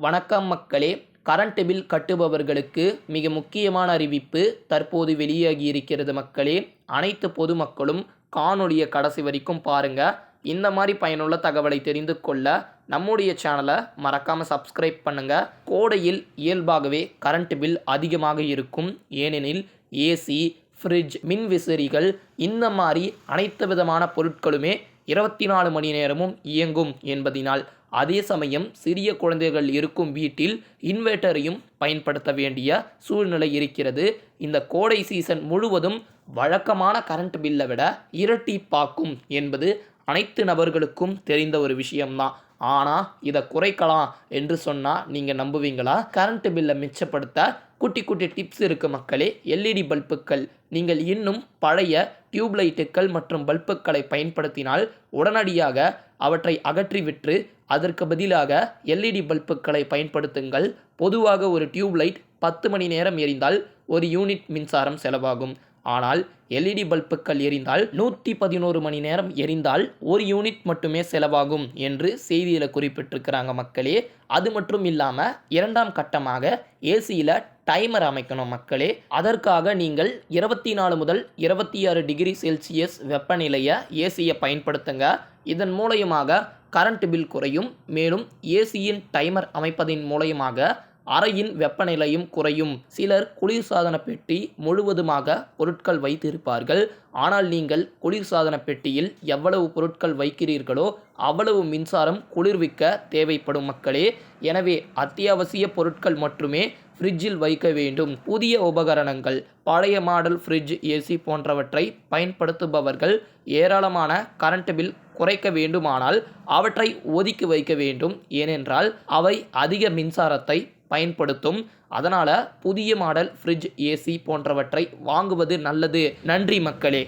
வணக்கம் மக்களே. Current bill கட்டுபவர்களுக்கு மிக முக்கியமான அறிவிப்பு தற்போது வெளியாகி இருக்கிறது மக்களே. அனைத்து பொதுமக்களும் காணொளியை கடைசி வரைக்கும் பாருங்க. இந்த மாதிரி பயனுள்ள தகவலை தெரிந்து கொள்ள நம்முடைய சேனலை மறக்காமல் சப்ஸ்கிரைப் பண்ணுங்க. கோடையில் இயல்பாகவே கரண்ட் பில் அதிகமாக இருக்கும். ஏனெனில் ஏசி, ஃப்ரிட்ஜ், மின்விசிறிகள் இந்த மாதிரி அனைத்து விதமான பொருட்களுமே 24 மணி நேரமும் இயங்கும் என்பதினால். அதே சமயம் சிறிய குழந்தைகள் இருக்கும் வீட்டில் இன்வெர்ட்டரையும் பயன்படுத்த வேண்டிய சூழ்நிலை இருக்கிறது. இந்த கோடை சீசன் முழுவதும் வழக்கமான கரண்ட் பில்லை விட இரட்டிப்பாக்கும் என்பது அனைத்து நபர்களுக்கும் தெரிந்த ஒரு விஷயம்தான். ஆனால் இதை குறைக்கலாம் என்று சொன்னால் நீங்கள் நம்புவீங்களா? கரண்ட் பில்லை மிச்சப்படுத்த குட்டி குட்டி டிப்ஸ் இருக்குது மக்களே. எல்இடி பல்புகள், நீங்கள் இன்னும் பழைய டியூப்லைட்டுகள் மற்றும் பல்புகளை பயன்படுத்தினால் உடனடியாக அவற்றை அகற்றிவிட்டு அதற்கு பதிலாக எல்இடி பல்புகளை பயன்படுத்துங்கள். பொதுவாக ஒரு டியூப்லைட் 10 மணி நேரம் எரிந்தால் 1 யூனிட் மின்சாரம் செலவாகும். ஆனால் எல்இடி பல்புகள் எரிந்தால் 111 மணி நேரம் எரிந்தால் 1 யூனிட் மட்டுமே செலவாகும் என்று செய்தியில் குறிப்பிட்டிருக்கிறாங்க மக்களே. அது மட்டும் இல்லாமல் இரண்டாம் கட்டமாக ஏசியில் டைமர் அமைக்கணும் மக்களே. அதற்காக நீங்கள் 24 முதல் 26 டிகிரி செல்சியஸ் வெப்பநிலையை ஏசியை பயன்படுத்துங்க. இதன் மூலயமாக கரண்ட் பில் குறையும். மேலும் ஏசியின் டைமர் அமைப்பதின் மூலயமாக அறையின் வெப்பநிலையும் குறையும். சிலர் குளிர்சாதன பெட்டி முழுவதுமாக பொருட்கள் வைத்திருப்பார்கள். ஆனால் நீங்கள் குளிர்சாதன பெட்டியில் எவ்வளவு பொருட்கள் வைக்கிறீர்களோ அவ்வளவு மின்சாரம் குளிர்விக்க தேவைப்படும் மக்களே. எனவே அத்தியாவசிய பொருட்கள் மட்டுமே ஃப்ரிட்ஜில் வைக்க வேண்டும். புதிய உபகரணங்கள், பழைய மாடல் ஃப்ரிட்ஜ், ஏசி போன்றவற்றை பயன்படுத்துபவர்கள் ஏராளமான கரண்ட் பில் குறைக்க வேண்டுமானால் அவற்றை ஒதுக்கி வைக்க வேண்டும். ஏனென்றால் அவை அதிக மின்சாரத்தை பயன்படுத்தும். அதனால் புதிய மாடல் ஃப்ரிட்ஜ், ஏசி போன்றவற்றை வாங்குவது நல்லது. நன்றி மக்களே.